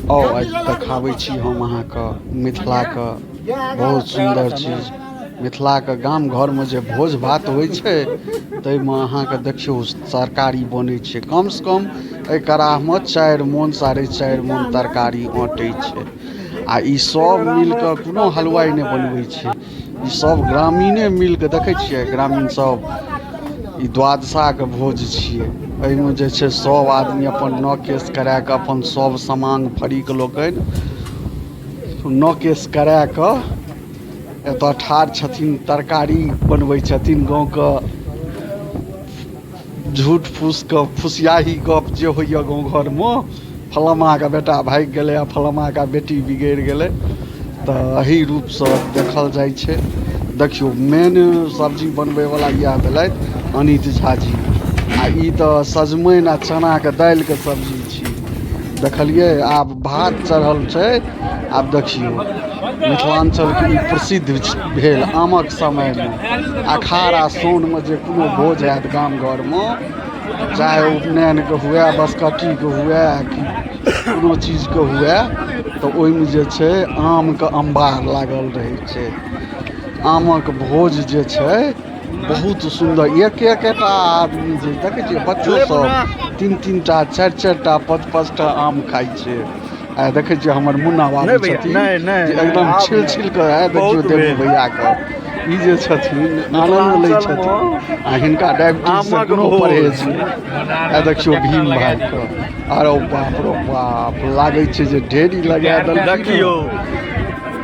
आज देखाबै छी हम अहाँके मिथिलाके बहुत सुंदर चीज। मिथिलाके गाम घरमे जे भोज भात होइ छै ताहिमे अहाँके देखियौ तरकारी बनै छै। कम से कम एहि कड़ाहमे 4 मोन 4.5 मोन तरकारी अँटै छै। आ ई सब मिलके कोनो हलवाई नहि बनबै छै, ई सब ग्रामीणे मिलके देखै छियै। ग्रामीण सब ई द्वादशाके भोज छियै। एहिमे जे छै सब आदमी अपन नौ केस करा कऽ अपन सब सामान फरीक लोकनि नौ केस करा कऽ एतऽ ठाढ़ छथिन, तरकारी बनबै छथिन। गाँवके झूठ फूसके फुसियाही गप जे होइए गाँव घरमे, फलामाके बेटा भागि गेलै आ फलामाके बेटी बिगड़ि गेलै, तऽ एही रूपसँ देखल जाइ छै। देखियौ मेन सब्जी बनबैवला इएह भेलथि अनित झाजी। आ ई तऽ सजमनि आ चनाके दालिके सब्जी छी। देखलियै आब भात चढ़ल छै। आब देखियौ मिथिलाञ्चलके ई प्रसिद्ध भेल आमक समयमे। अखाड़ आ साउनमे जे कोनो भोज हैत गाम घरमे, चाहे उपनयनके हुए, बसकट्टीके हुए कि कोनो चीजके हुए, तऽ ओहिमे जे छै आमके अम्बार लागल रहै छै। आमक भोज जे छै बहुत सुन्दर। एक-एकटा आदमी जे देखै छियै, बच्चो सब 3-3 टा 4-4 टा 5-5 टा आम खाइ छै। आ देखै छियै हमर मुन्ना बाबू छथिन जे एकदम छिल कऽ देखियौ देबू भैयाके ई जे छथिन आनन्द लै छथिन। आ हिनका डायबिटीजसँ कोनो परहेज नहि। आ देखियौ भीम भाइके, अरे बाप रो बाप, लागै छै जे ढेरी लगा देलखिन।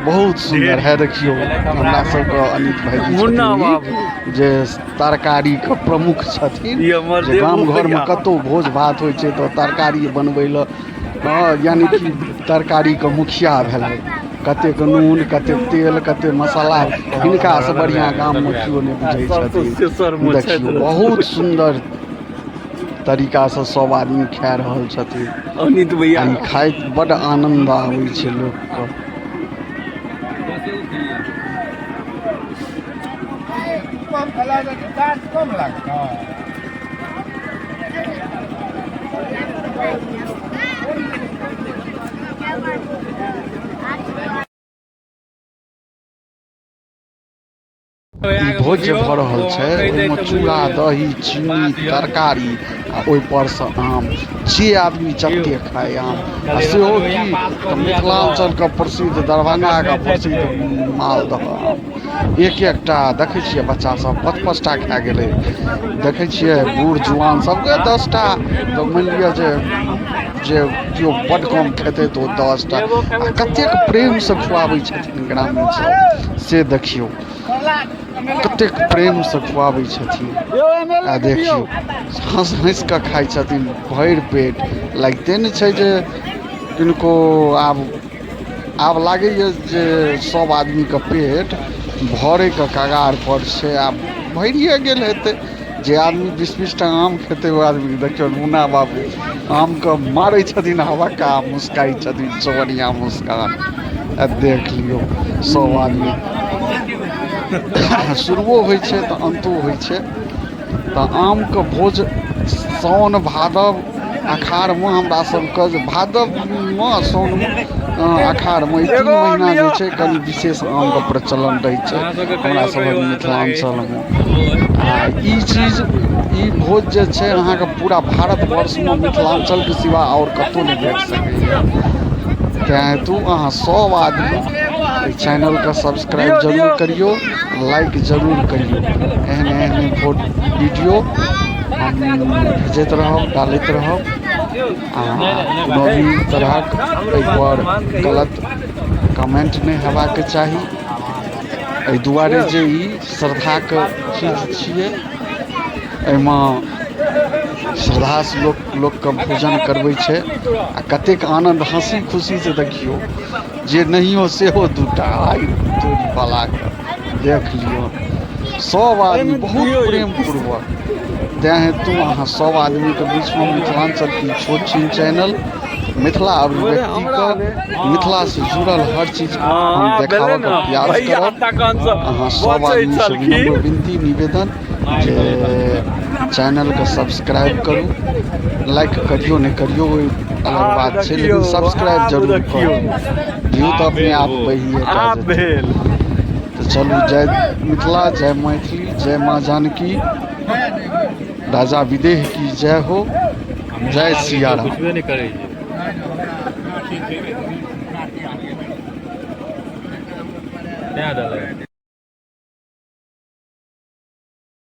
बहुत सुन्दर है। देखियौ हमरा सबके अनित भाईजी छथिन जे तरकारीके प्रमुख छथिन। जे गाम घरमे कतहु भोज भात होइ छै तऽ तरकारी बनबै लए, यानी कि तरकारीके मुखिया भेलै। कतेक नून, कतेक तेल, कतेक मसाला, हिनकासँ बढ़िआँ गाममे केओ नहि बुझै छथिन। देखियौ बहुत सुन्दर तरीकासँ सब आदमी खा रहल छथिन। आ ई खाइत बड्ड आनन्द आबै छै लोकके। ई भोज जे भऽ रहल छै ओहिमे चूड़ा दही चीनी तरकारी आ ओहिपरसँ आम, जे आदमी जतेक खाय आम। आ सेहो कि तऽ मिथिलाञ्चलके प्रसिद्ध, दरभंगाके प्रसिद्ध मालदह आम। एक-एकटा देखै छियै बच्चासब 5-5 टा खा गेलै। देखै छियै बूढ़ जुआन सबके 10 टा, तऽ मानि लिअ जे केओ बड्ड कम खेतै तऽ ओ 10 टा। आ कतेक प्रेमसँ खुआबै छथिन ग्रामीण सब से देखियौ, कतेक प्रेमसँ खुआबै छथिन। आ देखियौ हँस हँसि कऽ खाइ छथिन भरि पेट। लागिते नहि छै जे किनको आब लागैए जे सब आदमीके पेट भरैके कगारपर छै। आब भरिए गेल हेतै। जे आदमी 20-20 टा आम खेतै ओ आदमी देखियौ मुन्ना बाबू आमके मारै छथिन हवक्का, मुस्काइ छथिन चवनिआ मुस्कान। आ देख लियौ सब आदमी शुरुओ होइ छै तऽ अन्तो होइ छै। तऽ आमके भोज साओन भादव अखाढ़मे हमरा सबके, जे भादवमे साओनमे अखाढ़मे ई 3 महीना जे छै कनि विशेष आमके प्रचलन रहै छै हमरा सभक मिथिलाञ्चलमे। आ ई चीज, ई भोज जे छै अहाँके पूरा भारतवर्षमे मिथिलाञ्चलके सिवा आओर कतहु नहि भेट सकैए। तेँ हेतु अहाँ सब आदमी एहि चैनलके सब्सक्राइब जरूर करियौ, लाइक जरूर करियौ। एहन एहन वीडियो हम भेजैत रहब, डालैत रहब। आ कोनो भी तरहक एहिपर गलत कमेंट नहि हेबाक चाही। एहि दुआरे जे ई श्रद्धाके चीज छियै, एहिमे श्रद्धासँ लोकके भोजन करबै छै। आ कतेक आनन्द हँसी खुशीसँ देखियौ, जे नहियो सेहो 2 टा आइ तोरीवलाके देख लियौ। सब आदमी बहुत प्रेमपूर्वक। तेँ हेतु अहाँ सब आदमीके बीचमे मिथिलाञ्चलके छोट छिन चैनल मिथिला अभिव्यक्तिके, मिथिलासँ जुड़ल हर चीजके हम देखाबऽके प्रयास करब। अहाँ सब आदमीसँ विनम्र विनती निवेदन जे चैनल के सब्सक्राइब करू, लाइक करियो नहीं करियो अलग बात है, लेकिन सब्सक्राइब जरूर करियो। व्यू तो अपने आप बढ़िए। तो चलू, जय मिथिला, जय मैथिली, जय माँ जानकी, राजा विदेह की जय हो, जय सिया राम।